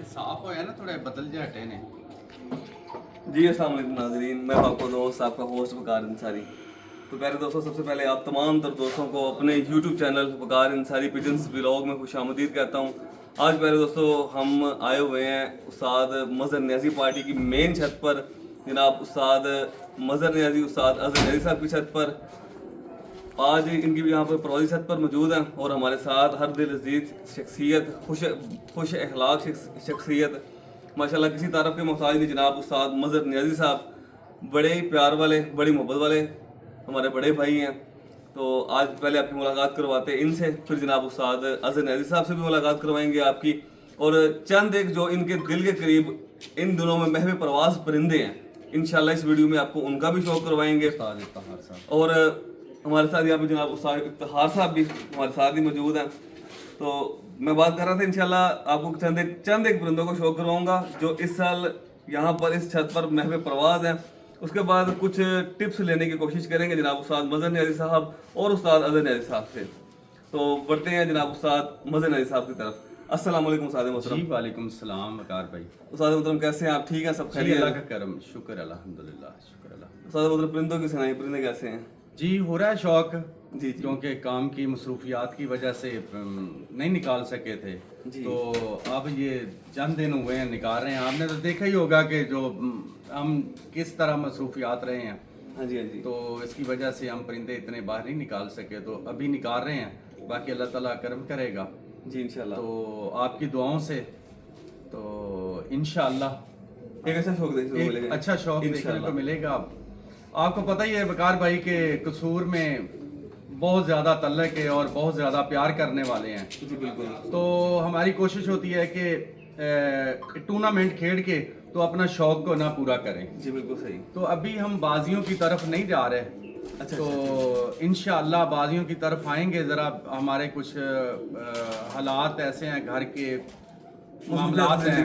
साफ होया ना थोड़े बदल जे हटे ने। जी अस्सलाम वालेकुम नाज़रीन, मैं आपका दोस्त आपका होस्ट वकार अंसारी। तो प्यारे दोस्तों, सबसे पहले आप तमाम तर दोस्तों को अपने YouTube चैनल वकार अंसारी पिजन्स व्लॉग में खुशामदीद कहता हूँ। आज प्यारे दोस्तों हम आए हुए हैं उस्ताद मज़हर न्याज़ी पार्टी की मेन छत पर। जनाब उस्ताद मज़हर न्याज़ी उस्ताद अज़हर न्याज़ी साहब की छत पर आज इनकी भी यहाँ पर प्रवासी छत पर मौजूद हैं और हमारे साथ हर दिल अजीज शख्सियत, खुश अखलाक शख्सियत, माशाल्लाह किसी तारफ़ के मोहताज नहीं, जनाब उस्ताद मज़हर न्याज़ी साहब। बड़े ही प्यार वाले, बड़ी मोहब्बत वाले हमारे बड़े भाई हैं। तो आज पहले आपकी मुलाकात करवाते हैं इनसे, फिर जनाब उस्ताद अज़हर न्याज़ी साहब से भी मुलाकात करवाएंगे आपकी। और चंद एक जो इनके दिल के करीब इन दिनों में महवे परवाज परिंदे हैं, इंशाल्लाह इस वीडियो में आपको उनका भी शौक करवाएंगे। और हमारे साथ यहाँ पे जनाब उस्ताद इफ्तिखार साहब भी हमारे साथ ही मौजूद हैं। तो मैं बात कर रहा था, इंशाल्लाह आपको चंद एक परिंदों को शौक करवाऊंगा जो इस साल यहाँ पर इस छत पर महवे परवाज हैं। उसके बाद कुछ टिप्स लेने की कोशिश करेंगे जनाब उस्ताद मज़हर न्याज़ी साहब और उस्ताद अज़हर न्याज़ी साहब से। तो बढ़ते हैं जनाब उस्ताद मज़हर न्याज़ी साहब की तरफ। अस्सलाम वालेकुम उस्ताद मोहतरम। जी वालेकुम सलाम वकार भाई। उस्ताद मोहतरम कैसे हैं आप? ठीक हैं? सब जी खैरियत? अल्लाह का करम, शुक्र अल्हम्दुलिल्लाह, शुक्र अल्लाह। उस्ताद मोहतरम परिंदों की सुनाइए, परिंदे कैसे हैं? जी हो रहा है शौक जी। क्योंकि काम की मसरूफियात की वजह से नहीं निकाल सके थे। तो अब ये चंद दिन हुए हैं निकाल रहे हैं। आपने तो देखा ही होगा कि जो हम किस तरह मसरूफियात रहे हैं। हाँ जी, हाँ जी। तो इसकी वजह से हम परिंदे इतने बाहर नहीं निकाल सके, तो अभी निकाल रहे हैं। बाकी अल्लाह ताला करम करेगा जी इंशाल्लाह। तो आपकी दुआओं से तो इंशाअल्लाह एक अच्छा शौक देखने को एक मिलेगा। अच्छा शौक देखने को मिलेगा। आपको पता ही है वकार भाई के कसूर में बहुत ज़्यादा तल्लक है और बहुत ज़्यादा प्यार करने वाले हैं। जी बिल्कुल। तो हमारी कोशिश होती है कि टूर्नामेंट खेल के तो अपना शौक को ना पूरा करें। जी बिल्कुल सही। तो अभी हम बाजियों की तरफ नहीं जा रहे। अच्छा, तो इंशाअल्लाह बाजियों की तरफ आएंगे। ज़रा हमारे कुछ हालात ऐसे हैं, घर के मामलात हैं,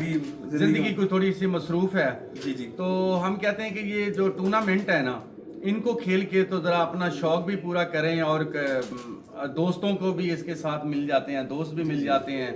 जिंदगी कोई थोड़ी सी मसरूफ है। जी जी। तो हम कहते हैं कि ये जो टूर्नामेंट है ना, इनको खेल के तो ज़रा अपना शौक भी पूरा करें और दोस्तों को भी इसके साथ मिल जाते हैं, दोस्त भी मिल जाते हैं।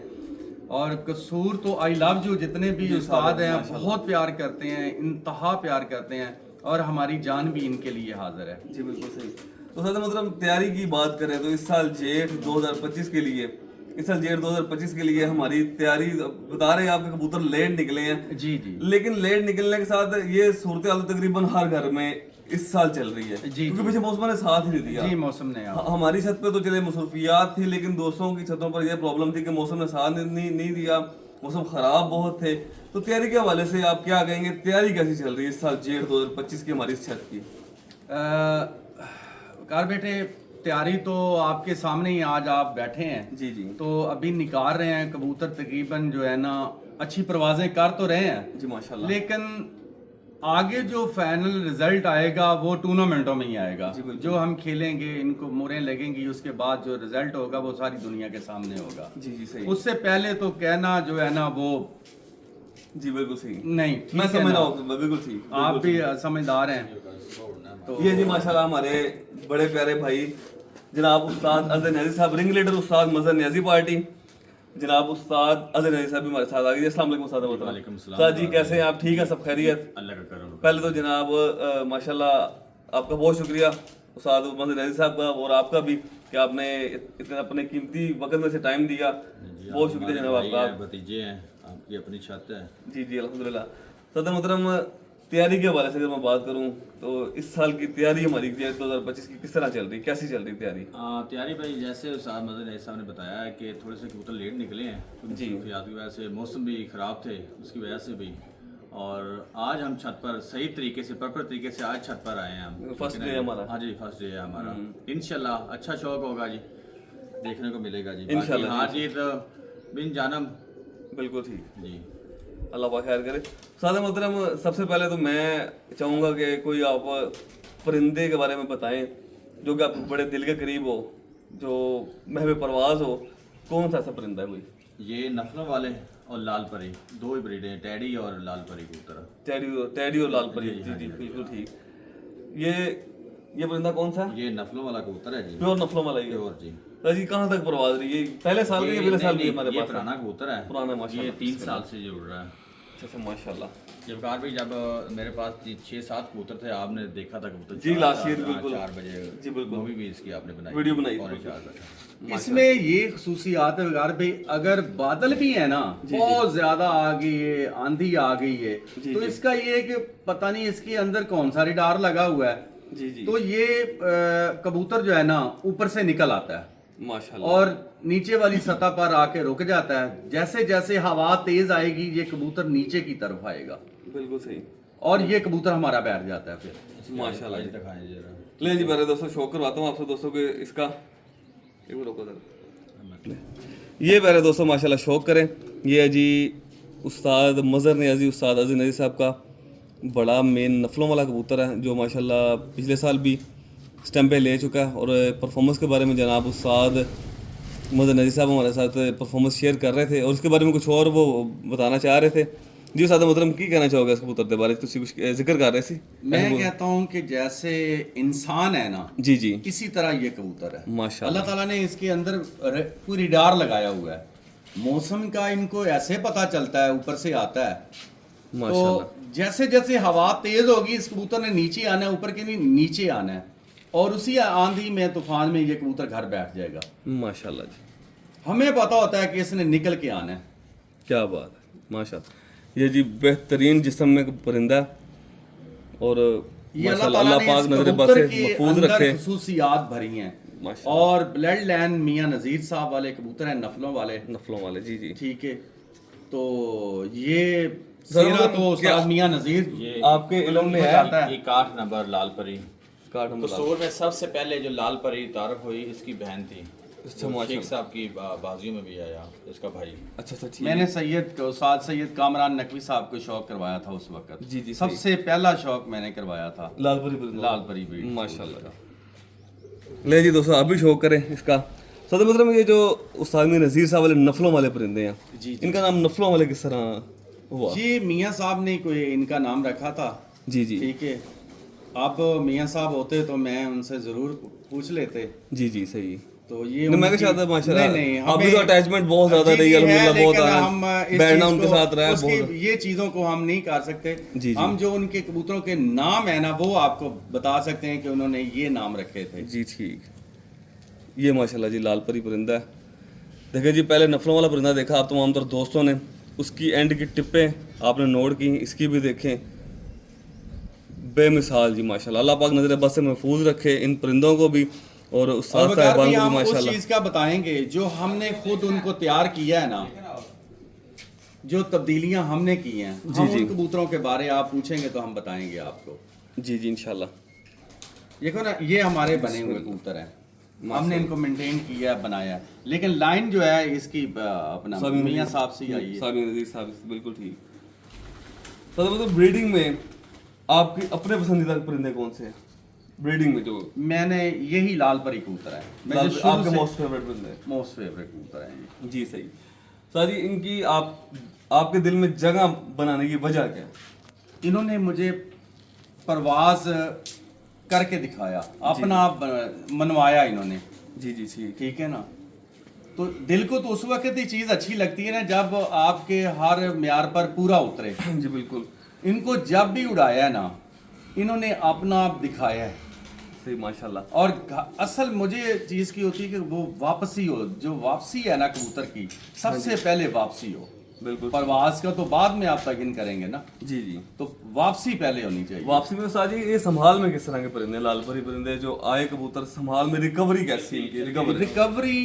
और कसूर तो आई लव यू जितने भी उस्ताद हैं बहुत प्यार करते हैं, इंतहा प्यार करते हैं और हमारी जान भी इनके लिए हाजिर है। जी बिल्कुल सही। तो सर मतलब तैयारी की बात करें तो इस साल जेठ 2025 के लिए, इस साल जेठ 2025 के लिए हमारी तैयारी बता रहे हैं। आपके कबूतर लेट निकले हैं। जी जी। लेकिन लेट निकलने के साथ ये सूरत हाल तकरीबन हर घर में इस साल चल रही है। जी क्योंकि पीछे मौसम ने साथ ही नहीं दिया। जी मौसम ने हमारी छत पे तो चले मसरूफियात थी, लेकिन दोस्तों की छतों पर यह प्रॉब्लम थी कि मौसम ने साथ नहीं दिया, मौसम खराब बहुत थे। तो तैयारी के हवाले से आप क्या कहेंगे, तैयारी कैसी चल रही है इस साल जेठ 2025 की हमारी इस छत की? कार बेटे तैयारी तो आपके सामने ही आज आप बैठे हैं। जी जी। तो अभी निकाल रहे हैं कबूतर, तकरीबन जो है ना अच्छी परवाजें कर तो रहे हैं जी माशाल्लाह। लेकिन आगे जो फाइनल रिजल्ट आएगा वो टूर्नामेंटों में ही आएगा। जो हम खेलेंगे, इनको मोरें लगेंगी, उसके बाद जो रिजल्ट होगा वो सारी दुनिया के सामने होगा। जी जी सही। उससे पहले तो कहना जो है ना वो जी बिल्कुल सही। नहीं, मैं समझ रहा हूँ, बिल्कुल सही। आप भी समझदार हैं। तो ये जी माशाल्लाह हमारे बड़े प्यारे भाई जनाब उस्ताद अज़हर न्याज़ी साहब, रिंग लीडर उस्ताद मज़हर न्याज़ी पार्टी, जनाब उस्ताद अज़हर न्याज़ी साहब भी हमारे साथ आ गए। अस्सलाम वालेकुम उस्ताद। वालेकुम सलाम। उस्ताद जी कैसे हैं आप? ठीक है, सब खैरियत? अल्लाह का करम। पहले तो जनाब माशाल्लाह आपका बहुत शुक्रिया उस्ताद मज़हर न्याज़ी साहब का और आपका भी कि आपने इतना अपने कीमती वक्त में से टाइम दिया। बहुत शुक्रिया जनाब आपका। भतीजे हैं, आपकी अपनी छत है। जी जी अल्हम्दुलिल्लाह। सदर मोहतरम तैयारी के हवाले से अगर मैं बात करूं तो इस साल की तैयारी हमारी 2025 की किस तरह चल रही, कैसी चल रही तैयारी? तैयारी भाई जैसे उस्ताद मज़हर न्याज़ी साहब ने बताया है कि थोड़े से कबूतर लेट निकले हैं जी। मसरूफियात की वजह से, मौसम भी ख़राब थे उसकी वजह से भी। और आज हम छत पर सही तरीके से, प्रॉपर तरीके से आज छत पर आए हैं हम। फर्स्ट डे हमारा। हाँ जी, फर्स्ट डे है हमारा। इंशाल्लाह अच्छा शौक होगा जी, देखने को मिलेगा जी। इंशाल्लाह। हार जीत बिन जानम। बिल्कुल ठीक जी अल्लाह पाक खैर करे। सादा मोहतरम सबसे पहले तो मैं चाहूँगा कि कोई आप परिंदे के बारे में बताएं जो कि आपको बड़े दिल के करीब हो, जो महवे परवाज हो। कौन सा ऐसा परिंदा है कोई? ये नफलों वाले और लाल परी दो ही ब्रीड हैं, टैडी और लाल परी कबूतर। टैडी और लाल परी। जी जी बिल्कुल ठीक। ये परिंदा कौन सा है? ये नफलों वाला कबूतर है जी, प्योर नफलों वाला ही है। प्योर जी। जी कहाँ तक परवाज रही है? पहले साल के पिछले साल भी हमारे ये पास है? पुराना कबूतर है, पुराना ये माशाल्लाह 3 साल से जो उड़ रहा है। अच्छा माशाल्लाह। जबकार भाई जब मेरे पास 6-7 कबूतर थे, आपने देखा था कबूतर जी, लास्ट ईयर 4 बिल्कुल। बजे जी, बिल्कुल। मूवी भी इसकी आपने बनाई, वीडियो बनाई थी, पौने बिल्कुल। 4 बजे। इसमें ये खसूसियात है वकार भाई, अगर बादल भी है ना बहुत ज्यादा आ गई है, आंधी आ गई है, तो इसका ये है कि पता नहीं इसके अंदर कौन सा रिडार लगा हुआ है, जी जी तो ये कबूतर जो है ना ऊपर से निकल आता है माशाल्लाह। और नीचे वाली सतह पर आके रुक जाता है। जैसे जैसे हवा तेज आएगी ये कबूतर नीचे की तरफ आएगा बिल्कुल सही और ये कबूतर हमारा बैठ जाता है फिर। माशाल्लाह जी। दिखाएं जरा। ले जी मेरे दोस्तों शौक करवाता हूँ आपसे दोस्तों के इसका एक मिनट रुको जरा। ये मेरे दोस्तों माशाल्लाह शौक करें। ये है जी उस्ताद मज़हर नियाज़ी, उस्ताद अज़ीज़ नज़ीर साहब का बड़ा मेन नफलों वाला कबूतर है जो माशाल्लाह पिछले साल भी स्टैंपें ले चुका है। और परफॉर्मेंस के बारे में जनाब उस्ताद मज़हर नज़ीर साहब हमारे साथ परफॉर्मेंस शेयर कर रहे थे और उसके बारे में कुछ और वो बताना चाह रहे थे। जी उस्ताद मोहतरम की कहना चाहोगे इस कबूतर के बारे में? तुसी कुछ जिक्र कर रहे थे। मैं कहता हूँ कि जैसे इंसान है ना जी जी इसी तरह ये कबूतर है। माशाल्लाह। अल्लाह ताला ने इसके अंदर कोई रिडार लगाया हुआ है, मौसम का इनको ऐसे पता चलता है, ऊपर से आता है। माशाल्लाह तो जैसे जैसे हवा तेज होगी इस कबूतर ने नीचे आना है, ऊपर के नहीं नीचे आना है, और उसी आंधी में तूफान में ये कबूतर घर बैठ जाएगा। माशाल्लाह जी, हमें पता होता है कि इसने निकल के आना है। क्या बात है माशाल्लाह। ये जी बेहतरीन जिस्म में परिंदा है और ये माशाल्लाह ताला अल्लाह ने पाक इस नजर बद कबूतर से के महफूज अंदर रखे खसूसियात भरी हैं। माशाल्लाह। और ब्लड लाइन मियां नजीर साहब वाले कबूतर हैं, नफलों वाले, नफलों वाले जी जी। ठीक है। तो ये सीरा तो उस्ताद मियां नजीर ये आपके इल्म में है आता है। ये 8 नंबर लाल परी। कार्ड हम बता। कसूर में सबसे पहले जो लाल परी तारफ हुई इसकी बहन थी, अच्छा, वो माशाल्लाह। शेख साहब की बाजियों में भी आया इसका भाई। अच्छा अच्छा ठीक। मैंने उस्ताद सैयद कामरान नकवी साहब को शौक करवाया था उस वक्त। जी, जी, सबसे पहला शौक मैंने करवाया था लालपरी परिंदा। लाल परी भी। माशाल्लाह। ले जी दोस्तों आप भी शौक करें इसका। सदर मतलब ये जो उस्ताद में नज़ीर साहब वाले नफलों वाले परिंदे हैं, जी, इनका नाम नफलों वाले किस तरह हुआ? ये मियां साहब ने कोई इनका नाम रखा था, जी जी ठीक है। अब मियां साहब होते तो मैं उनसे जरूर पूछ लेते। जी जी सही। तो ये मैं उनकी- चाहता माशाल्लाह नहीं, अभी तो हमें- अटैचमेंट बहुत ज्यादा जी, रही जी, है अल्हम्दुलिल्लाह, बहुत लेकिन आया हम इस बैठना चीज़ उनके को- साथ रहा है उसकी- बहुत। ये चीज़ों को हम नहीं कर सकते। जी, जी। हम जो उनके कबूतरों के नाम है ना वो आपको बता सकते हैं कि उन्होंने ये नाम रखे थे। जी ठीक। ये माशाल्लाह जी लाल परी परिंदा है। देखिए जी पहले नफलों वाला परिंदा देखा आप तमाम तर दोस्तों ने, उसकी एंड की टिप्पें आपने नोट की, इसकी भी देखें। बेमिसाल जी माशाल्लाह, अल्लाह पाक नजर बस से महफूज रखे इन परिंदों को भी और और उस्ताद वकार साहिबान भी को भी हम उस माशाल्लाह। चीज़ का बताएंगे जो हमने खुद उनको तैयार किया है ना, जो तब्दीलियां हमने की हैं। हम जी। उन कबूतरों के बारे आप पूछेंगे तो हम बताएंगे आपको। जी जी इंशाल्लाह। देखो ना ये हमारे बने हुए कबूतर हैं, हमने इनको मेंटेन किया है, बनाया है। लेकिन लाइन जो है इसकी अपना मियां साहब से ही आई है। साबिर नज़ीर साहब बिल्कुल ठीक। तो मतलब ब्रीडिंग में आपके अपने पसंदीदा परिंदे कौन से हैं? ब्रीडिंग में जो मैंने यही लाल परी कबूतर है, आपके मोस्ट फेवरेट परिंदे? मोस्ट फेवरेट कबूतर है ये। जी सही। सर जी इनकी आपके दिल में जगह बनाने की वजह क्या है? इन्होंने मुझे परवाज करके दिखाया, अपना आप मनवाया इन्होंने, जी जी ठीक। ठीक है ना। तो दिल को तो उस वक्त ही चीज़ अच्छी लगती है ना जब आपके हर म्यार पर पूरा उतरे। जी बिल्कुल इनको जब भी उड़ाया ना इन्होंने अपना आप दिखाया है। सही माशाल्लाह। और असल मुझे चीज़ की होती है कि वो वापसी हो, जो वापसी है ना कबूतर की सबसे पहले वापसी हो। बिल्कुल। परवाज का तो बाद में आप तगिन करेंगे ना, जी जी। तो वापसी पहले होनी चाहिए। वापसी में साजी ये संभाल में किस तरह के परिंदे, लाल परी परिंदे जो आए कबूतर, संभाल में रिकवरी कैसी है इनकी? रिकवरी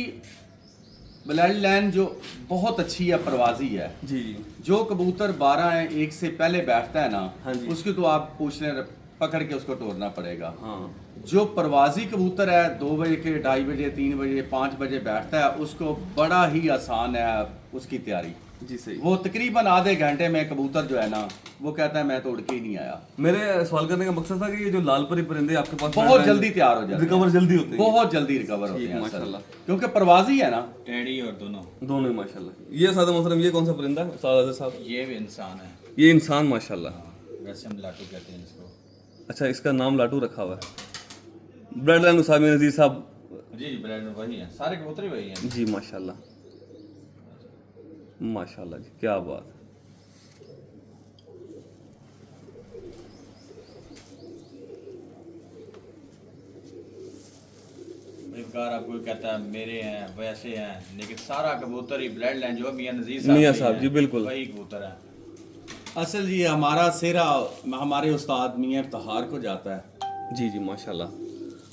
ब्लड लाइन जो बहुत अच्छी है, परवाजी है। जी जी जो कबूतर 12 है एक से पहले बैठता है ना, हाँ जी। उसकी तो आप पूछ लें, पकड़ के उसको तोड़ना पड़ेगा। हाँ जो परवाजी कबूतर है 2 बजे के 2:30 बजे 3 बजे 5 बजे बैठता है, उसको बड़ा ही आसान है उसकी तैयारी। जी सही। वो तकरीबन आधे घंटे में कबूतर जो है ना वो कहता है मैं तो उड़ के ही नहीं आया। मेरे सवाल करने का मकसद था कि ये जो लाल परी परिंदे आपके पास बहुत जल्दी तैयार हो जाते हैं, रिकवर जल्दी होते हैं। बहुत जल्दी रिकवर होते ठीक, हैं माशाल्लाह। असल, क्योंकि परवाजी है ना। टेडी और दोनों। दोनों ही माशाल्लाह। ये सादा मोहतरम ये कौन सा परिंदा है सादा साहब? ये भी इंसान है, ये इंसान माशाल्लाह। वैसे हम लाटू कहते हैं इसको। अच्छा इसका नाम लाटू रखा हुआ है। ब्लड लाइन उसामी नज़ीर साहब जी ब्रांड वही है, सारे कबूतर ही वही हैं। जी माशाल्लाह माशाल्लाह जी, क्या बात है। एक बार आप कोई कहता है मेरे हैं वैसे हैं, लेकिन सारा कबूतर ही ब्लड लाइन जो है मियां नजीर मियां के साहब हैं, जी, बिल्कुल। वही कबूतर है। असल जी हमारा सेहरा हमारे उस्ताद मियां इफ्तिखार को जाता है। जी जी माशाल्लाह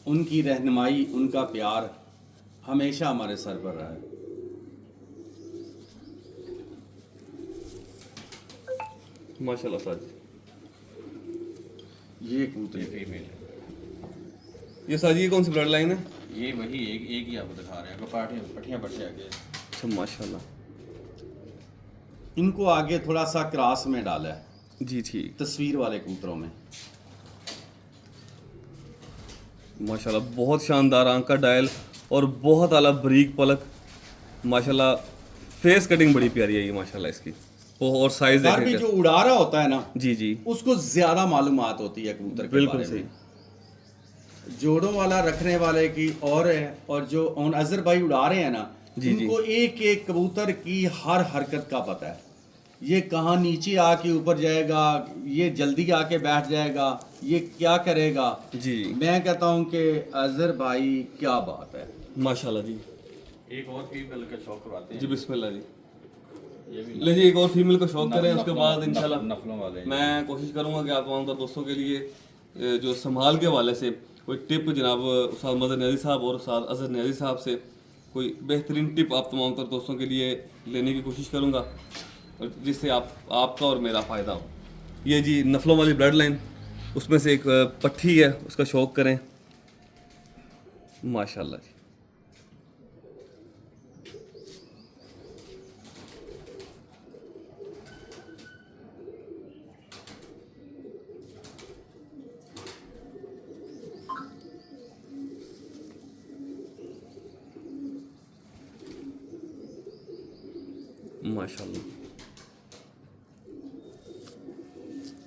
उनकी रहनुमाई, उनका प्यार हमेशा हमारे सर पर रहा है। माशाल्लाह सर जी। ये कबूतर ये फीमेल है, ये सर जी ये कौन सी ब्लड लाइन है? ये वही एक ही आपको दिखा रहे हैं, पटियां पट से आगे। अच्छा माशाल्लाह इनको आगे थोड़ा सा क्रॉस में डाला है, जी ठीक तस्वीर वाले कबूतरों में। माशाल्लाह बहुत शानदार आंख का डायल और बहुत आला बारीक पलक। माशाल्लाह फेस कटिंग बड़ी प्यारी है ये माशाल्लाह इसकी। और साइज घर भी देखें जो उड़ा रहा होता है ना, जी जी उसको ज्यादा मालूमात होती है कबूतर के बिल्कुल बारे सही। में। जोड़ों वाला रखने वाले की और है, और जो ऑन अजहर भाई उड़ा रहे हैं ना, जी, जी। इनको एक एक कबूतर की हर हरकत का पता है। ये कहाँ नीचे आके ऊपर जाएगा, ये जल्दी आके बैठ जाएगा, ये क्या करेगा। जी मैं कहता हूँ कि अजहर भाई क्या बात है। माशाल्लाह जी। एक और फीमेल का शौक करवाते हैं जी बिस्मिल्लाह जी। ये भी ले जी एक और फीमेल का शौक करें, उसके बाद इंशाल्लाह नफलों वाले हैं। मैं कोशिश करूंगा कि आप तमाम दोस्तों के लिए जो संभाल के हवाले से कोई टिप जनाब उस्ताद मदन न्याजी साहब और उस्ताद अजहर न्याजी साहब से कोई बेहतरीन टिप आप तमाम तर दोस्तों के लिए लेने की कोशिश करूंगा, और जिससे आपका और मेरा फ़ायदा हो। ये जी नफलों वाली ब्लड लाइन, उसमें से एक पट्टी है, उसका शौक करें। माशाल्लाह जी। माशाल्लाह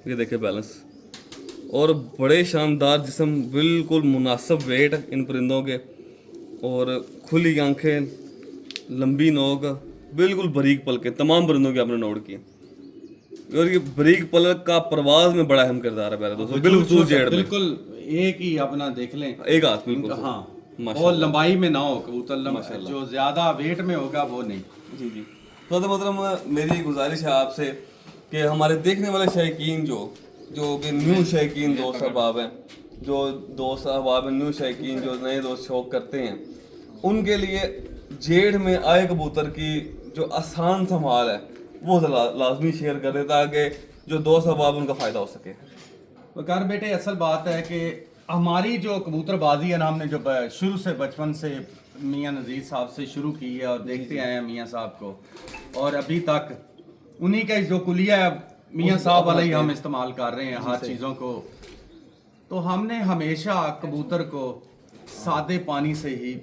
ये देखिए बैलेंस और बड़े शानदार जिस्म, बिल्कुल मुनासिब वेट इन परिंदों के, और खुली आंखें, लंबी नोक, बिल्कुल बारीक पलकें। तमाम परिंदों की आपने नोट की, और ये बारीक पलक का परवाज में बड़ा अहम किरदार है प्यारे दोस्तों, बिल्कुल जेड़ में बिल्कुल एक ही अपना देख लें, एक हाथ बिल्कुल सही। हाँ, माशाल्लाह। और लंबाई में ना हो कबूतर, माशाल्लाह। जो ज्यादा वेट में होगा वो नहीं। जी जी। तो मोहतरम मेरी गुजारिश है आपसे कि हमारे देखने वाले शायकीन जो कि न्यू शायकीन दोस्त अहबाब हैं, जो दोस्त अहबाब हैं न्यू शायकीन, जो नए दोस्त शौक करते हैं, उनके लिए जेड़ में आए कबूतर की जो आसान संभाल है वो लाजमी शेयर करें, ताकि जो दोस्त अहबाब उनका फ़ायदा हो सके। वकार बेटे, असल बात है कि हमारी जो कबूतरबाजी है ना, हमने जो शुरू से बचपन से मियां नज़ीर साहब से शुरू की है और देखते आए हैं मियां साहब को, और अभी तक उन्हीं का जो कुलिया है मियां साहब वाला ही हम इस्तेमाल कर रहे हैं हर चीज़ों को। तो हमने हमेशा कबूतर को सादे पानी से ही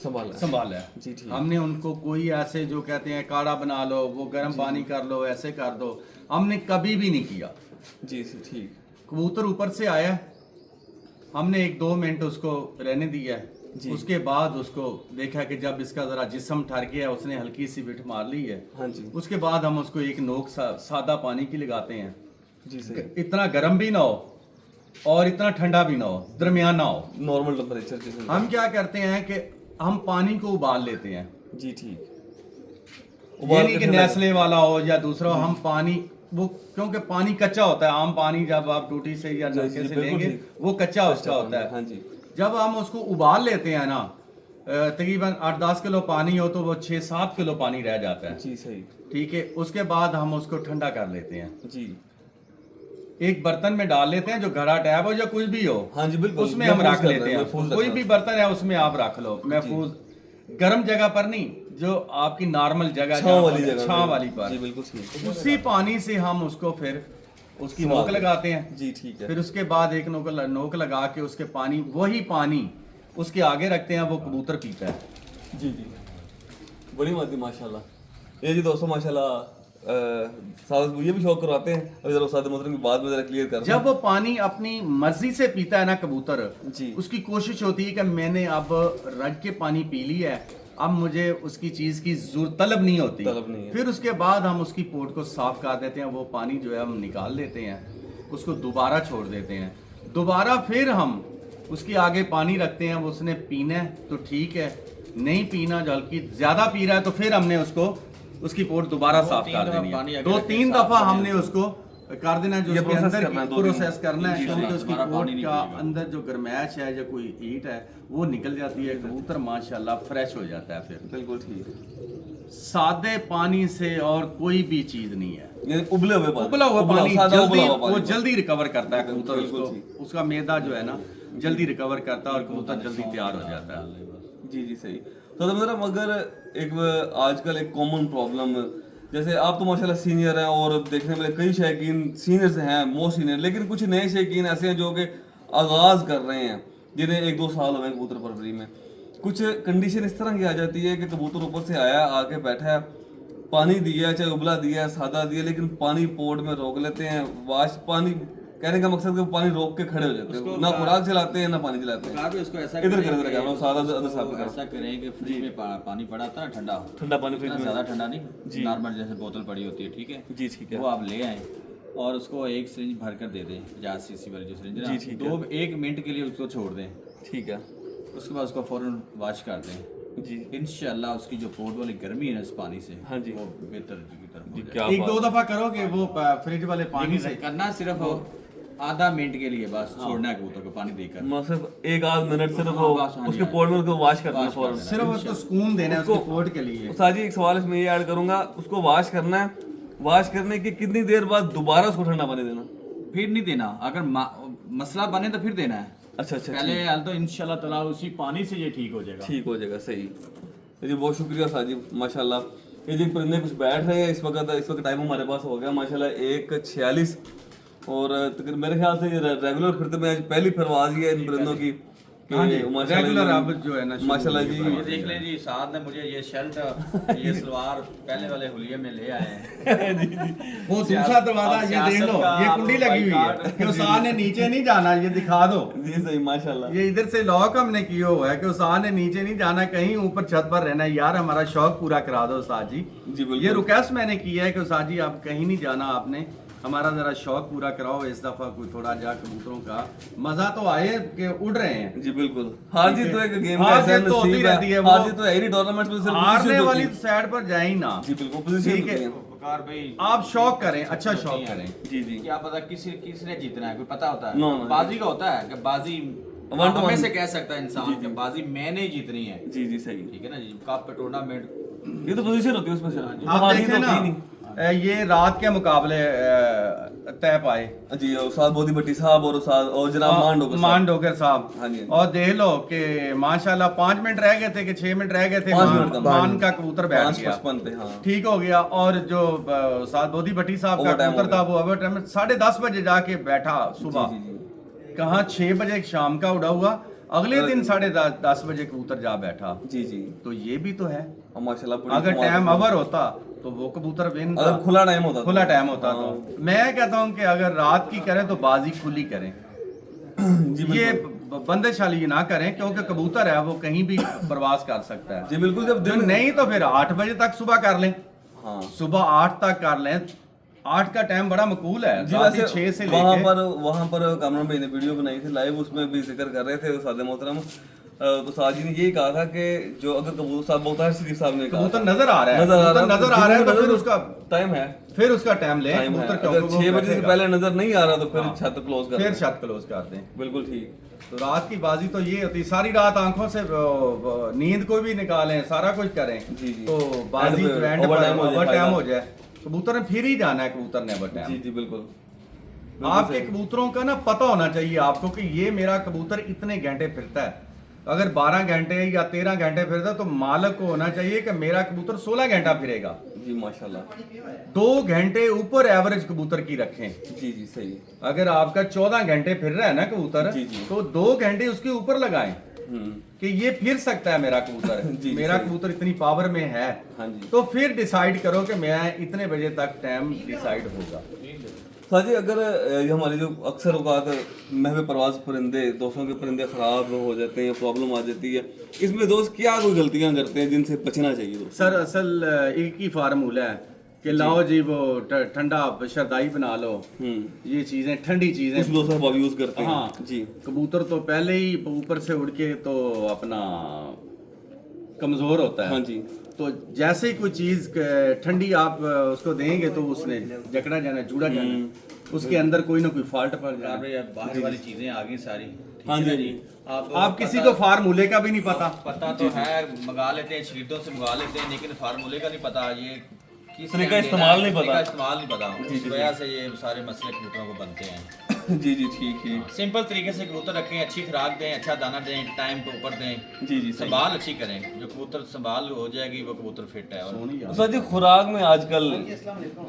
संभाला है। जी ठीक। हमने उनको कोई ऐसे जो कहते हैं काढ़ा बना लो, वो गर्म पानी कर लो, ऐसे कर दो, हमने कभी भी नहीं किया। जी ठीक। कबूतर ऊपर से आया, हमने 1-2 मिनट उसको रहने दिया है, उसके बाद उसको देखा कि जब इसका ज़रा जिस्म ठर गया, उसने हल्की सी विट मार ली है, हाँ जी। उसके बाद हम उसको एक नोक सादा पानी की लगाते हैं। जी सही। इतना गर्म भी ना हो और इतना ठंडा भी ना हो, दरमियाना हो। नॉर्मल टेम्परेचर जिसे हम क्या करते हैं कि हम पानी को उबाल लेते हैं। जी ठीक। ये नहीं कि नेस्ले वाला हो या दूसरा हो, हम पानी वो, क्योंकि पानी कच्चा होता है, आम पानी जब आप टूटी से या नलके से लेंगे वो कच्चा उसका होता है। हाँ जी। जब हम उसको उबाल लेते हैं ना, तकरीबन 8-10 किलो पानी हो तो वो 6-7 किलो पानी रह जाता है। जी सही। ठीक है, उसके बाद हम उसको ठंडा कर लेते हैं, जी। एक बर्तन में डाल लेते हैं, जो घड़ा टैब हो या कुछ भी हो, हाँ जी बिल्कुल। उसमें हम रख लेते हैं। महफूज कोई भी बर्तन है उसमें आप रख लो, महफूज, गर्म जगह पर नहीं, जो आपकी नॉर्मल जगह, छांव वाली जगह, छांव वाली पर। जी बिल्कुल सही। उसी पानी से हम उसको फिर उसकी नोक लगाते हैं। जी ठीक है। फिर उसके बाद एक नोक लगा के उसके पानी, वही पानी उसके आगे रखते हैं, वो कबूतर पीता है। जी जी। बड़ी मर्जी माशाल्लाह। ये जी दोस्तों माशाल्लाह साथ ये भी शौक करवाते हैं। अभी जरा उस्ताद मोहतरम की बात में जरा क्लियर कर जब वो पानी अपनी मर्जी से पीता है ना कबूतर, जी। उसकी कोशिश होती है कि मैंने अब रज के पानी पी लिया है, अब मुझे उसकी चीज की तलब नहीं होती। तलब नहीं है। फिर उसके बाद हम उसकी पोट को साफ कर देते हैं, वो पानी जो है हम निकाल लेते हैं, उसको दोबारा छोड़ देते हैं। दोबारा फिर हम उसके आगे पानी रखते हैं, वो उसने पीना है तो ठीक है, नहीं पीना जबकि ज्यादा पी रहा है तो फिर हमने उसकी पोट दोबारा साफ कर देनी है। 2-3 दफा हमने उसको कर देना है, जो ये उसके प्रोसेस अंदर करना है, प्रोसेस करना है, जी, क्योंकि जी, उसकी हमारा पोट पानी नहीं का पिएगा। अंदर जो गर्मैश है या कोई हीट है वो निकल जाती है, कबूतर माशाल्लाह फ्रेश हो जाता है। फिर बिल्कुल ठीक। सादे पानी से और कोई भी चीज नहीं है। यानी उबले हुए पानी, उबला हुआ पानी सादा जल्दी, उबला हुआ पानी। वो जल्दी रिकवर करता है कबूतर, बिल्कुल उसको उसका मैदा जो है ना जल्दी रिकवर करता है और कबूतर जल्दी तैयार हो जाता है। जी जी सही। तो मतलब अगर एक आजकल एक कॉमन प्रॉब्लम, जैसे आप तो माशाल्लाह सीनियर हैं और देखने में कई शौकीन सीनियर्स हैं, मोस्ट सीनियर, लेकिन कुछ नए शौकीन ऐसे हैं जो कि आगाज़ कर रहे हैं, जिन्हें 1-2 साल हुए कबूतर परवरी में। कुछ कंडीशन इस तरह की आ जाती है कि कबूतर ऊपर से आया, आके बैठा है, पानी दिया, चाहे उबला दिया सादा दिया, लेकिन पानी पोर्ट में रोक लेते हैं। वाश पानी कहने का मकसद कि पानी रोक के खड़े हो जाते हैं, ना खुराक चलाते हैं ना पानी चलाते हैं। कार भी उसको ऐसा इधर करें कर, इधर कि कर, सादा अदर साहब उसको का ऐसा करें कि फ्रिज में पानी पड़ा था ना ठंडा, ठंडा पानी फ्रिज इतना में। ज़्यादा ठंडा नहीं, नॉर्मल जैसे बोतल पड़ी होती है, ठीक है, जी ठीक है। वो आप ले आए और उसको एक सिरिंज भर कर दे दें, 50 सीसी वाली जो सिरिंज जी, ठीक है। 1 मिनट के लिए उसको छोड़ दें, ठीक है उसके बाद उसको फ़ौरन वॉश कर दें। जी। इंशाल्लाह उसकी जो पोर्ट वाली गर्मी है ना इस पानी से, हाँ जी। वो बेहतर की तरफ हो जाएगी। क्या 1-2 दफा करोगे वो फ्रिज वाले पानी से। करना सिर्फ आधा मिनट के लिए बस छोड़ना है कबूतर को पानी देकर। मैं सिर्फ 1-8 मिनट सिर्फ हाँ, बस, हाँ जी, उसके हाँ। पोर्ट में उसको वॉश करना है वॉश कर फौरन। देना। सिर्फ उसको सुकून देना है उसकी पोट के लिए। उस्ताद जी एक सवाल इसमें ये ऐड करूंगा, उसको वॉश करना है, वॉश करने के कितनी देर बाद दोबारा उसको ठंडा पानी देना? फिर नहीं देना, अगर मसला बने तो फिर देना है। अच्छा अच्छा पहले हाल तो इंशाल्लाह ताला उसी पानी से ये ठीक हो जाएगा। ठीक हो जाएगा, सही। जी बहुत शुक्रिया उस्ताद जी, माशाल्लाह। ये जी परिंदे कुछ बैठ रहे हैं इस वक्त टाइम हमारे पास हो गया माशाल्लाह 1:46 और तकरीबन मेरे ख्याल से ये रेगुलर फिरते में आज पहली परवाज ही है इन परिंदों की कि हाँ जी, माशाल्लाह रेगुलर अब जो है ना शुरू माशाल्लाह जी। ये देख लें जी, साथ ने मुझे ये शर्ट ये सलवार पहले वाले हुलिये में ले आए हैं। वो दूसरा दरवाजा ये देख लो, ये कुंडी लगी हुई है कि उसान ने नीचे नहीं जाना, ये दिखा दो। जी सही माशाल्लाह। ये इधर से लॉक हमने किया हुआ है कि उसान ने नीचे नहीं जाना, कहीं ऊपर छत पर रहना है। यार हमारा शौक पूरा करा दो उस्ताद जी। जी बिल्कुल। ये रिक्वेस्ट मैंने किया है कि उस्ताद जी आप कहीं नहीं जाना, आपने हमारा जरा शौक पूरा कराओ इस दफा, कोई थोड़ा जा कबूतरों का मजा तो आए कि उड़ रहे हैं। जी बिल्कुल। हार जीत तो एक गेम हार का ऐसा जीत तो होती नसीब रहती है, है, वो हार जीत तो है ही नहीं टूर्नामेंट में, सिर्फ हारने position वाली होती है। साइड पर जाए ही ना। जी बिल्कुल पोजीशन ठीक है। होती है। वकार भाई आप शौक करें, अच्छा शौक करें। जी जी क्या पता किसने जीतना है, कोई पता होता है? No, no, बाजी का होता है कि बाजी One to हमें one। से कह सकता है इंसान कि बाजी मैंने ही जीतनी है, जी जी सही। ठीक है ना जी। कप टूर्नामेंट ये तो पोजीशन होती है उसमें से। आप हार जीत देखें होती ना ही नहीं। ये रात के मुकाबले तय पाए जी उस्ताद बोधी भट्टी साहब और उस्ताद और जनाब मान डोगर साहब। हाँ जी। और देख लो कि माशाल्लाह 5 मिनट रह गए थे कि 6 मिनट रह गए थे, 5 मिनट का मान का कबूतर बैठ गया, 5:55 पे हाँ। ठीक हो गया। और जो साथ बोधी भट्टी साहब का Overtime कबूतर हो था वो ओवर टाइम 10:30 बजे जाके बैठा सुबह, जी जी कहाँ 6 बजे शाम का उड़ा हुआ, अगले दिन 10:30 बजे कबूतर जा बैठा। जी जी। तो ये भी तो है, और माशाल्लाह बड़ी अगर कमाल टाइम की- ओवर होता तो वो कबूतर विन था। अगर खुला टाइम होता खुला टाइम होता हाँ। तो मैं कहता हूँ कि अगर रात की करें तो बाजी खुली करें, जी बिल्कुल। ये बंदिशाली ना करें, क्योंकि कबूतर है वो कहीं भी प्रवास कर सकता है। जी बिल्कुल। जब जो दिन नहीं तो फिर 8 बजे तक सुबह कर लें, हाँ सुबह 8 तक कर लें। 8 का टाइम बड़ा मकबूल है, जी। रात ही वैसे 6 से वहाँ पर कामरान भाई ने वीडियो बनाई थी लाइव, उसमें भी जिक्र कर रहे थे उस्ताद मोहतरम तो उस्ताद जी ने यही कहा था कि जो अगर कबूतर साहब मुताहिर सिद्दीकी साहब ने कहा कबूतर नजर आ रहा है, नजर आ रहा है तो फिर उसका टाइम है, टाइम लें टाइम है। कबूतर, अगर क्योंकि वो 6 बजे से बैठेगा। पहले नजर नहीं आ रहा तो फिर छत क्लोज कर फिर दें। छत क्लोज कर दें। बिल्कुल ठीक। तो रात की बाजी तो ये होती, सारी रात आंखों से नींद को भी निकालें, सारा कुछ करें जी, जी। तो बाजी End पे एंड overtime हो जाए, ओवर टाइम फायदा। हो जाए। कबूतर ने फिर ही जाना है, कबूतर ने ओवर जी टाइम। जी बिल्कुल। आपके कबूतरों का ना पता होना चाहिए आपको कि ये मेरा कबूतर इतने घंटे फिरता है। अगर 12 घंटे या 13 घंटे फिरता है तो मालिक को होना चाहिए कि मेरा कबूतर 16 घंटा फिरेगा। जी माशाल्लाह। 2 घंटे ऊपर एवरेज कबूतर की रखें। जी जी सही। अगर आपका 14 घंटे फिर रहा है ना कबूतर, जी, जी। तो 2 घंटे उसके ऊपर लगाएं। कि ये फिर सकता है मेरा कबूतर, मेरा कबूतर इतनी पावर में है, हाँ जी। तो फिर डिसाइड करो कि मैं इतने बजे तक टाइम डिसाइड होगा। साजी अगर ये हमारे जो अक्सर औकात महवे परवाज परिंदे, दोस्तों के परिंदे ख़राब हो जाते हैं, प्रॉब्लम आ जाती है, इसमें दोस्त क्या कोई गलतियां करते हैं जिनसे बचना चाहिए दोस्त? सर असल एक ही फार्मूला है कि लाओ जी वो ठंडा शरदाई बना लो, ये चीज़ें ठंडी चीज़ें कुछ दोस्त अब यूज़ करते हैं। हाँ जी। कबूतर तो पहले ही ऊपर से उड़ के तो अपना कमज़ोर होता है। हाँ जी। तो जैसे ही कोई चीज़ ठंडी आप उसको देंगे तो उसने जकड़ा जाना, जुड़ा जाना, उसके अंदर कोई ना कोई फॉल्ट पड़ जाए। बाहर वाली चीज़ें आ गई सारी। हाँ जी जी। आप किसी को फार्मूले का भी नहीं पता। पता तो है, मंगा लेते हैं, शरीदों से मंगा लेते हैं, लेकिन फार्मूले का नहीं पता, ये किस तरीका टाइम इस्तेमाल देना है, नहीं पता। तरीका इस्तेमाल नहीं पता। इस वजह से ये सारे मसले कबूतरों को बनते हैं। जी जी ठीक ठीक। सिंपल तरीके से कबूतर रखें, अच्छी खुराक दें, अच्छा दाना दें, टाइम पे ऊपर दें, जी जी सही। संभाल अच्छी करें। जो कबूतर संभाल हो जाएगी वो कबूतर फिट है। और सर जी खुराक में आजकल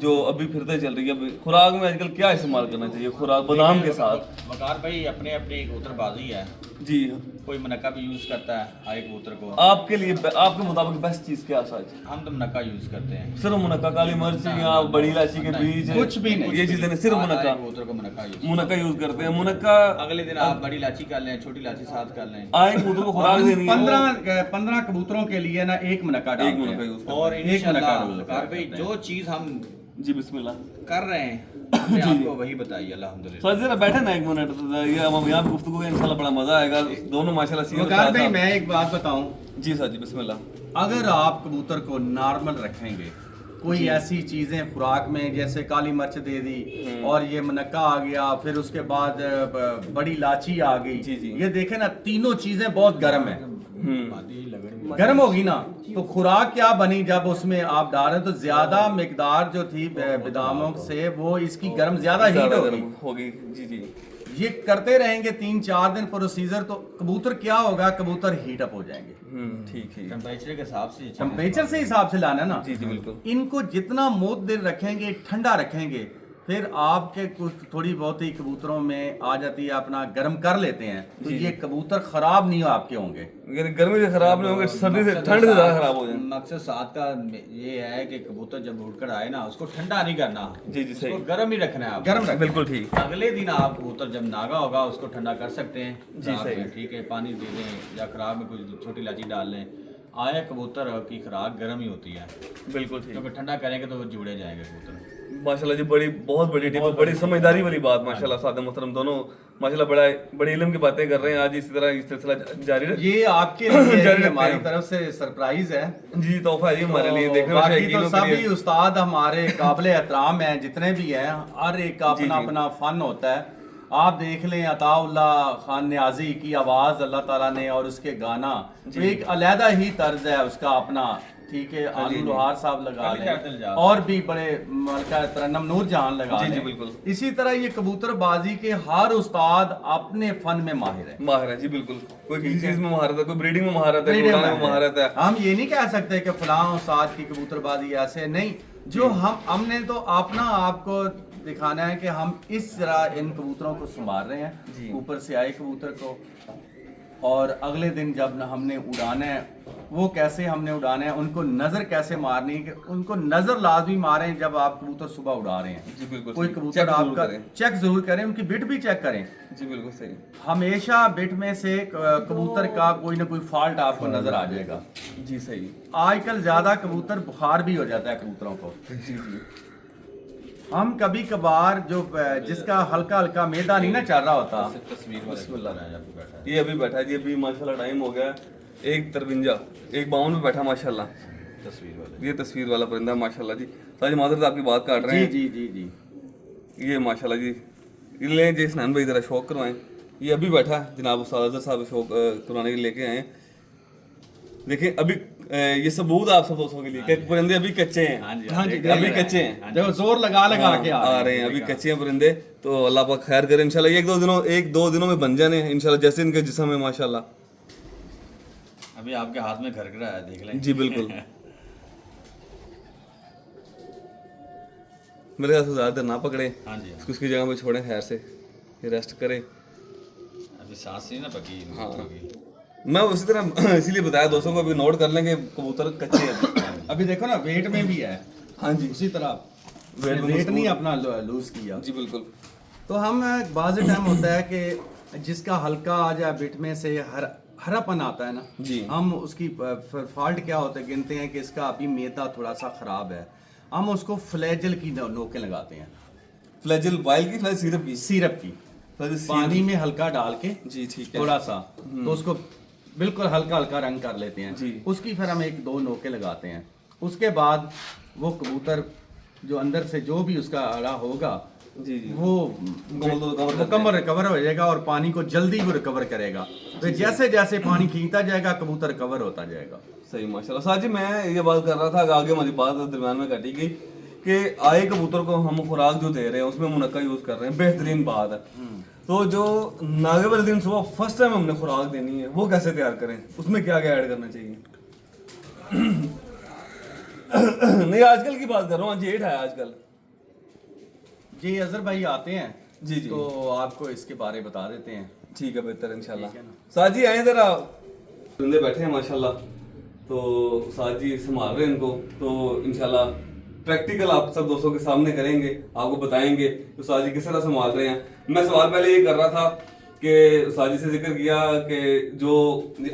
जो अभी फिरते चल रही है, अभी खुराक में आजकल क्या इस्तेमाल करना चाहिए खुराक बादाम के साथ? वकार भाई अपने अपनी कबूतरबाजी है, जी। कोई मनक्का भी यूज करता है आए कबूतर को। आपके लिए आपके मुताबिक बेस्ट चीज़ क्या है सच? हम तो मनक्का यूज करते हैं। सिर्फ मुनक्का, काली मिर्च या बड़ी इलायची के बीज, कुछ भी नहीं। ये चीज़ें नहीं, सिर्फ मुनक्का। कबूतर को मनक्का यूज, मुनक्का यूज करते हैं। मुनक्का अगले दिन आप बड़ी इलायची कर लें, छोटी इलायची साथ कर लें। आए कबूतर को खुराक देनी है, 15 कबूतरों के लिए ना एक मुनक्का एक डालते मुनक्का हैं। यूज करते और एक मुनक्का इंशाल्लाह रोज वकार भाई करते हैं। जो चीज हम हैं। जी बिस्मिल्लाह। कर रहे हैं हमने आपको वही बताइए अल्हम्दुलिल्लाह। सर जरा बैठे ना एक मिनट, तो ये हम यहाँ गुफ्तगू का इंशाल्लाह बड़ा मजा आएगा। दोनों माशाल्लाह सीनियर वकार भाई साहब। मैं एक बात बताऊं, जी सर जी बिस्मिल्लाह। अगर आप कबूतर को नॉर्मल रखेंगे, कोई ऐसी चीजें खुराक में जैसे काली मिर्च दे दी और ये मुनक्का आ गया, फिर उसके बाद बड़ी इलायची आ गई, जी, जी। ये देखें ना तीनों चीजें बहुत गर्म है, गर्म होगी ना तो खुराक क्या बनी, जब उसमें आप डालें तो ज्यादा मिकदार जो थी बादामों से वो इसकी गर्म ज्यादा हीट ज़्यादा होगी। गर्म होगी। जी जी। ये करते रहेंगे 3-4 दिन प्रोसीजर, तो कबूतर क्या होगा, कबूतर हीट अप हो जाएंगे। ठीक ठीक। टेम्परेचर के हिसाब से टेम्परेचर से हिसाब से लाना ना। जी जी बिल्कुल। इनको जितना मुद्दत रखेंगे, ठंडा रखेंगे, फिर आपके कुछ थोड़ी बहुत ही कबूतरों में आ जाती है, अपना गर्म कर लेते हैं, तो ये कबूतर खराब नहीं आपके होंगे। यानी गर्मी से खराब नहीं होंगे, सर्दी से ठंड से ज्यादा खराब हो जाए। मकसद साथ का ये है कि कबूतर जब उड़कर आए ना उसको ठंडा नहीं करना, जी जी सही। उसको गर्म ही रखना है आप। गर्म रख बिल्कुल ठीक। अगले दिन आप कबूतर जब नागा होगा उसको ठंडा कर सकते हैं जी, खुराक सही। में, ठीक है, पानी दे दें या खुराक में कुछ छोटी इलायची डाल लें। आया कबूतर की खुराक गर्म ही होती है, बिल्कुल ठीक। क्योंकि ठंडा करेंगे तो वो जुड़े जाएंगे कबूतर। माशाल्लाह जी बहुत बड़ी टिप, बड़ी समझदारी वाली बात माशाल्लाह। सादे मोहतरम दोनों माशाल्लाह बड़ी इल्म की बातें कर रहे हैं। आज इसी तरह ये सिलसिला जारी रहे। ये आपके लिए जारी है, रखते हमारी हैं। तरफ से सरप्राइज है। जी तोहफा है जी हमारे लिए, तो देखने में बाकी तो शौकीनों के सभी लिए। उस्ताद हमारे काबिल एहतराम हैं, जितने भी हैं, हर एक का जी, अपना जी। अपना फन होता है। आप देख लें अताउल्ला खान न्याजी की आवाज़ अल्लाह ताला ने और उसके गाना, तो एक अलहदा ही तर्ज है उसका अपना, ठीक है। आलू लोहार साहब लगा लें और भी बड़े मलका तरन्नम नूर जहान लगा जी, जी, लें। बिल्कुल। इसी तरह ये कबूतरबाजी के हर उस्ताद अपने फन में माहिर है। माहिर है जी बिल्कुल। कोई किसी चीज में महारत है, कोई ब्रीडिंग में महारत है, कोई Breeding उड़ाने में में महारत है। हम ये नहीं कह सकते कि फलां उस्ताद की कबूतरबाजी ऐसे नहीं, जो हमने तो अपना आपको दिखाना है कि हम इस तरह इन कबूतरों को संभाल रहे हैं, ऊपर से आए कबूतर को, और अगले दिन जब हमने उड़ाना है वो कैसे हमने उड़ाना है, उनको नज़र कैसे मारनी है, कि उनको नज़र लाजमी मारें जब आप कबूतर सुबह उड़ा रहे हैं। जी बिल्कुल। कोई चेक कबूतर जरूर आपका करें। चेक जरूर करें, उनकी बिट भी चेक करें। जी बिल्कुल सही। हमेशा बिट में से कबूतर का कोई ना कोई फॉल्ट आपको नजर आ जाएगा। जी सही। आजकल ज्यादा कबूतर बुखार भी हो जाता है कबूतरों को। जी जी। हम कभी कभार जो जिसका हल्का हल्का मैदा नहीं ना चल रहा होता, तस्वीर वाला ये अभी बैठा है जी, अभी माशाल्लाह टाइम हो गया 1:53, 1:52 पे बैठा माशाल्लाह। तस्वीर वाला ये तस्वीर वाला परिंदा माशाल्लाह जी। सारी माजरत आपकी बात काट रहे जी हैं। जी जी जी। ये माशाल्लाह जी, ये ले जी स्नान भाई जरा शौक करवाएं। ये अभी बैठा है जनाब उस्ताद अजहर साहब शौक करवाने के लिए लेके आए हैं। देखिए अभी ये सबूत आप सब दोस्तों के लिए कि परिंदे अभी कच्चे हैं। हाँ जी, हाँ जी, अभी कच्चे हैं, देखो जोर लगा लगा के आ रहे हैं, अभी कच्चे हैं परिंदे। तो अल्लाह पाक खैर करे इंशाल्लाह, ये 1-2 दिनों में बन जाने इंशाल्लाह, जैसे इनके जिस्म है माशाल्लाह। अभी आपके हाथ में घर रहा है, देख लें। जी बिल्कुल। मेरे ख्याल से ज़्यादा देर ना पकड़े, हाँ जी, इसको इसकी जगह पे छोड़ें खैर से, ये रेस्ट करे। अभी सांस नहीं ना पकी हाँ। होगी। मैं उसी तरह इसीलिए बताया दोस्तों को, अभी नोट कर लेंगे कबूतर कच्चे हैं। अभी देखो ना वेट में भी है, हाँ जी, उसी तरह वेट में वेट नहीं अपना लूज किया। जी बिल्कुल। तो हम बाज़ टाइम होता है कि जिसका हल्का आ जाए बिट में से हरापन आता है ना जी, हम उसकी फॉल्ट क्या होता है गिनते हैं कि इसका अभी मैदा थोड़ा सा ख़राब है, हम उसको फ्लैजल की नोकें लगाते हैं, फ्लैजल वाइल की, फ्लैजल सिरप की, सिरप की, फ्लैजल सिरप। पानी में हल्का डाल के जी ठीक है। थोड़ा सा, तो उसको बिल्कुल हल्का हल्का रंग कर लेते हैं जी। उसकी फिर हम 1-2 नोके लगाते हैं। उसके बाद वो कबूतर जो अंदर से जो भी उसका अड़ा होगा जी जी, वो मुकम्मल रिकवर हो जाएगा और पानी को जल्दी वो रिकवर करेगा। तो जैसे जैसे पानी खींचता जाएगा कबूतर रिकवर होता जाएगा। सही माशाल्लाह। साथ जी मैं ये बात कर रहा था कि आगे हमारी बात दरम्यान में कटी गई कि आए कबूतर को हम खुराक जो दे रहे हैं उसमें मुनक्का यूज कर रहे हैं, बेहतरीन बात है। तो जो नागे वाले दिन सुबह फर्स्ट टाइम हमने खुराक देनी है वो कैसे तैयार करें, उसमें क्या क्या ऐड करना चाहिए? नहीं आजकल की बात कर रहा हूँ, जेठ है आजकल। जी अजहर भाई आते हैं जी जी, तो आपको इसके बारे में बता देते हैं। ठीक है, बेहतर इंशाल्लाह। ठीक है ना। साथ जी आए जरा, बंदे बैठे हैं माशाल्लाह, तो साथ जी संभाल रहे हैं इनको, तो इंशाल्लाह प्रैक्टिकल आप सब दोस्तों के सामने करेंगे, आपको बताएंगे तो साथ जी किस तरह संभाल रहे हैं। मैं सवाल पहले ये कर रहा था कि साथ जी से जिक्र किया कि जो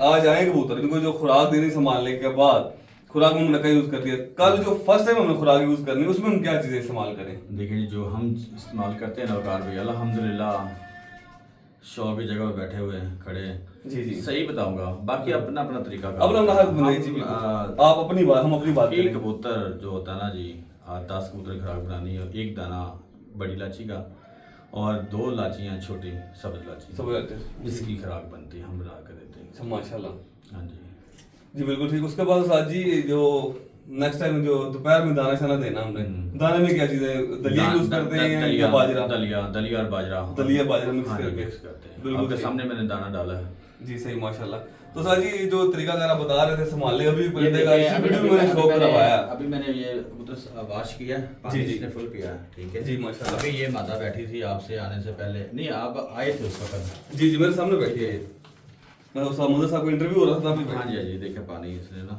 आज आए कबूतर इनको जो खुराक देनी संभालने के बाद खुराक में मुनक्का यूज कर दिया, कल जो फर्स्ट टाइम हमने खुराक यूज करनी है उसमें हम क्या चीजें इस्तेमाल करें? देखिए जो हम इस्तेमाल करते हैं ना वकार भाई, अल्हम्दुलिल्लाह शौक की जगह पे बैठे हुए हैं खड़े, जी जी, सही बताऊंगा, बाकी अपना अपना तरीका अब हम आप अपनी बात, हम अपनी बात एक करें। कबूतर जो होता है ना जी, 10 कबूतर की खुराक बनानी है, 1 दाना बड़ी इलायची का और 2 इलायचियाँ छोटी सब्ज इलायची, सब इसकी खुराक बनती है, हम बना कर देते हैं। माशाल्लाह। हाँ जी जी बिल्कुल ठीक। उसके बाद साथ जी जो नेक्स्ट टाइम जो दोपहर में दाना शाना देना हमने, दाने में क्या चीजें दलिया यूज करते हैं या बाजरा? दलिया और बाजरा, दलिया बाजरा मिक्स हाँ जी, करके मिक्स करते हैं। बिल्कुल आपके सही। सामने मैंने दाना डाला है जी सही माशाल्लाह। तो साथ जी जो तरीका अगर आप बता रहे थे संभालने, अभी परिंदे का इसी वीडियो में मैंने शौक करवाया। अभी मैंने ये कबूतर वाश किया है, पानी जी। इसने फुल पिया है, ठीक है जी माशाल्लाह। अभी ये मादा बैठी थी आपसे आने से पहले, नहीं आप आए थे उस वक्त। जी जी मेरे सामने बैठी है, मैं उस मुझे साहब को इंटरव्यू हो रहा था अभी। हाँ जी हाँ जी, देखे पानी इसने ना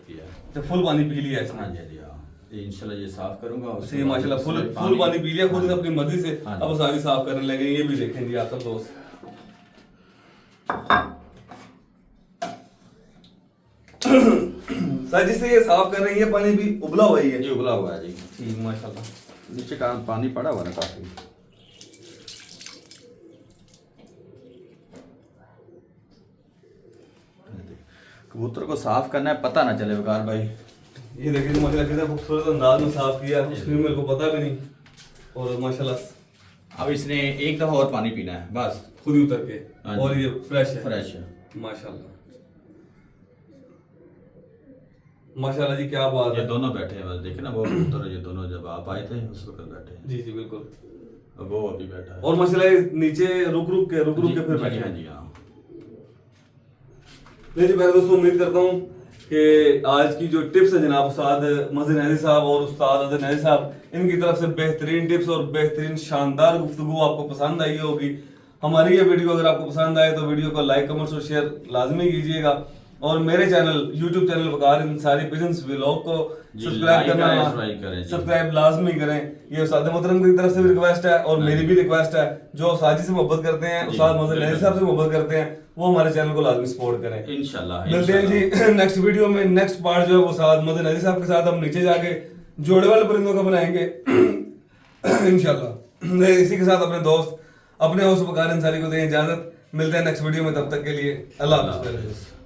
पिया है। तो फुल पानी पी लिया इसने। हाँ जी हाँ जी, हाँ ये इंशाल्लाह ये साफ करूंगा उसके सही बाद माशाल्लाह, फुल इसमें फुल पानी पी लिया खुद हाँ। अपनी मर्जी से। हाँ। अब सारी साफ करने लगे, ये भी देखें जी आप सब दोस्त। सर जिससे ये साफ कर रही है पानी भी उबला हुआ ही है जी, उबला हुआ है जी, ठीक माशाल्लाह। नीचे का पानी पड़ा हुआ ना काफी। कबूतर को साफ करना है, पता ना चले वकार भाई। ये देखिए जी माशाल्लाह कितना खूबसूरत अंदाज में साफ किया, उसमें मेरे को पता भी नहीं। और माशाल्लाह अब इसने 1 दफा और पानी पीना है बस, खुद ही उतर के, हाँ जी। और ये फ्रेश है फ्रेश है। माशाल्लाह। माशाल्लाह जी क्या बात ये है। दोनों बैठे हैं बस, देखे ना वो कबूतर, ये दोनों जब आप आए थे उस वक्त बैठे हैं, जी जी बिल्कुल। और वो अभी बैठा है। और माशाल्लाह ये नीचे रुक रुक के फिर बैठे हाँ हैं। जी हाँ। नहीं जी मैं दोस्तों उम्मीद करता हूँ कि आज की जो टिप्स है जनाब उस्ताद मज़हर नज़ीर साहब और उस्ताद अज़हर नज़ीर साहब, इनकी तरफ से बेहतरीन टिप्स और बेहतरीन शानदार गुफ्तगू आपको पसंद आई होगी। हमारी ये वीडियो अगर आपको पसंद आए तो वीडियो को लाइक कमेंट्स और शेयर लाजमी कीजिएगा, और मेरे चैनल यूट्यूब चैनल वकार इंसारी पिजन्स व्लॉग को सब्सक्राइब करना, सब्सक्राइब लाजमी करें। ये उस्ताद मोहतरम की तरफ से भी रिक्वेस्ट है और मेरी भी रिक्वेस्ट है, जो साजी से मोहब्बत करते हैं, उस्ताद मज़हर नज़ीर साहब से मोहब्बत करते हैं, वो हमारे चैनल को लाजमी सपोर्ट करें इंशाल्लाह। मिलते हैं जी नेक्स्ट वीडियो में। नेक्स्ट पार्ट जो है वो साथ मज़हर नज़ीर साहब के साथ हम नीचे जाके जोड़े वाले परिंदों का बनाएंगे इंशाल्लाह। इसी के साथ अपने दोस्त अपने होस्ट वकार इंसारी को दें इजाजत। मिलते हैं नेक्स्ट वीडियो में, तब तक के लिए अल्लाह हाफ़िज़।